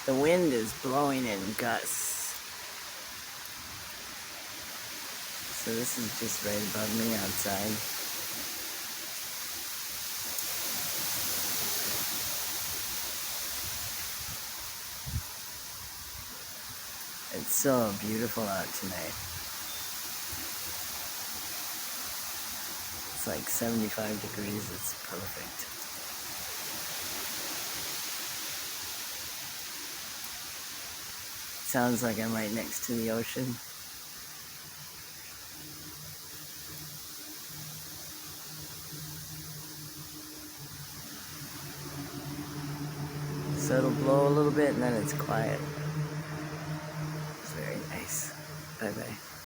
The wind is blowing in gusts. So this is just right above me outside. It's so beautiful out tonight. It's like 75 degrees, it's perfect. Sounds like I'm right next to the ocean. So it'll blow a little bit and then it's quiet. It's very nice. Bye-bye.